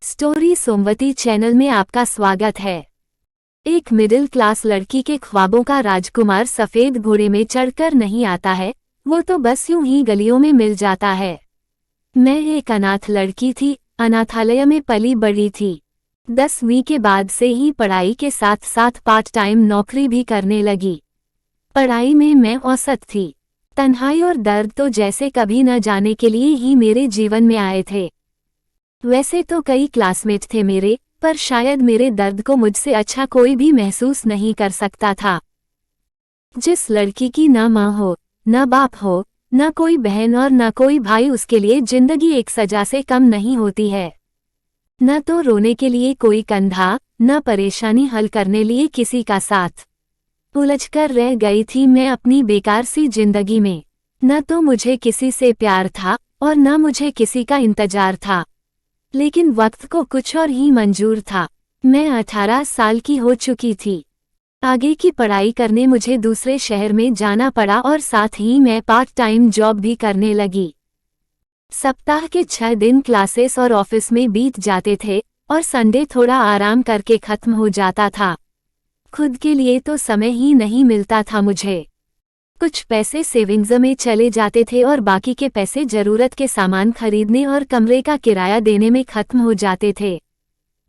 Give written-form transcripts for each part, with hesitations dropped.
Story सोमवती channel में आपका स्वागत है। एक मिडिल क्लास लड़की के ख्वाबों का राजकुमार सफेद घोड़े में चढ़कर नहीं आता है, वो तो बस यूं ही गलियों में मिल जाता है। मैं एक अनाथ लड़की थी, अनाथालय में पली बड़ी थी। 10वीं के बाद से ही पढ़ाई के साथ साथ पार्ट टाइम नौकरी भी करने लगी। पढ़ाई में मैं औसत थी। तन्हाई और दर्द तो जैसे कभी न जाने के लिए ही मेरे जीवन में आए थे। वैसे तो कई क्लासमेट थे मेरे, पर शायद मेरे दर्द को मुझसे अच्छा कोई भी महसूस नहीं कर सकता था। जिस लड़की की न माँ हो, न बाप हो, न कोई बहन और न कोई भाई, उसके लिए जिंदगी एक सजा से कम नहीं होती है। न तो रोने के लिए कोई कंधा, न परेशानी हल करने लिए किसी का साथ। उलझकर रह गई थी मैं अपनी बेकार सी जिंदगी में। न तो मुझे किसी से प्यार था और न मुझे किसी का इंतजार था, लेकिन वक्त को कुछ और ही मंजूर था। मैं 18 साल की हो चुकी थी। आगे की पढ़ाई करने मुझे दूसरे शहर में जाना पड़ा और साथ ही मैं पार्ट टाइम जॉब भी करने लगी। सप्ताह के 6 दिन क्लासेस और ऑफिस में बीत जाते थे और संडे थोड़ा आराम करके खत्म हो जाता था। खुद के लिए तो समय ही नहीं मिलता था मुझे। कुछ पैसे सेविंग्स में चले जाते थे और बाकी के पैसे जरूरत के सामान खरीदने और कमरे का किराया देने में खत्म हो जाते थे।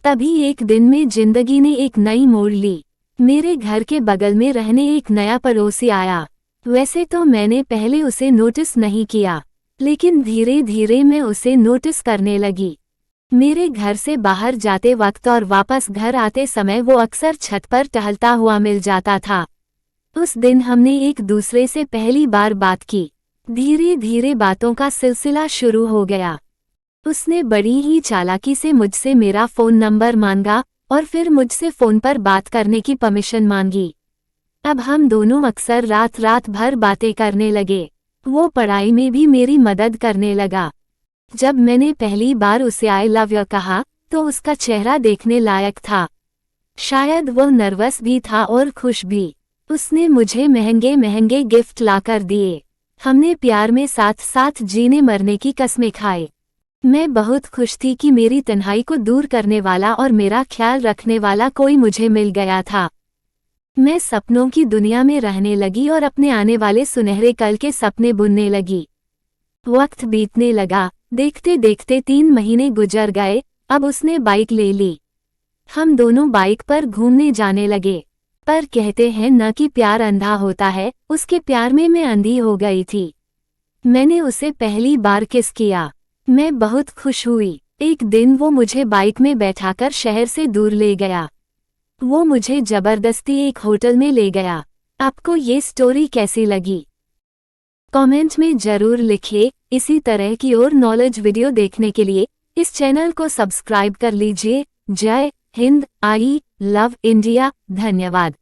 तभी एक दिन में जिंदगी ने एक नई मोड़ ली। मेरे घर के बगल में रहने एक नया पड़ोसी आया। वैसे तो मैंने पहले उसे नोटिस नहीं किया, लेकिन धीरे धीरे मैं उसे नोटिस करने लगी। मेरे घर से बाहर जाते वक्त और वापस घर आते समय वो अक्सर छत पर टहलता हुआ मिल जाता था। उस दिन हमने एक दूसरे से पहली बार बात की। धीरे धीरे बातों का सिलसिला शुरू हो गया। उसने बड़ी ही चालाकी से मुझसे मेरा फ़ोन नंबर मांगा और फिर मुझसे फ़ोन पर बात करने की परमिशन मांगी। अब हम दोनों अक्सर रात भर बातें करने लगे। वो पढ़ाई में भी मेरी मदद करने लगा। जब मैंने पहली बार उसे आई लव यू कहा तो उसका चेहरा देखने लायक था। शायद वह नर्वस भी था और खुश भी। उसने मुझे महंगे महंगे गिफ्ट लाकर दिए। हमने प्यार में साथ साथ जीने मरने की कस्में खाई। मैं बहुत खुश थी कि मेरी तन्हाई को दूर करने वाला और मेरा ख्याल रखने वाला कोई मुझे मिल गया था। मैं सपनों की दुनिया में रहने लगी और अपने आने वाले सुनहरे कल के सपने बुनने लगी। वक्त बीतने लगा। देखते देखते 3 महीने गुजर गए। अब उसने बाइक ले ली। हम दोनों बाइक पर घूमने जाने लगे। पर कहते हैं न कि प्यार अंधा होता है, उसके प्यार में मैं अंधी हो गई थी। मैंने उसे पहली बार किस किया। मैं बहुत खुश हुई। एक दिन वो मुझे बाइक में बैठाकर शहर से दूर ले गया। वो मुझे जबरदस्ती एक होटल में ले गया। आपको ये स्टोरी कैसी लगी? कमेंट में जरूर लिखिए। इसी तरह की और नॉलेज वीडियो देखने के लिए इस चैनल को सब्सक्राइब कर लीजिए। जय हिंद। I love India. धन्यवाद।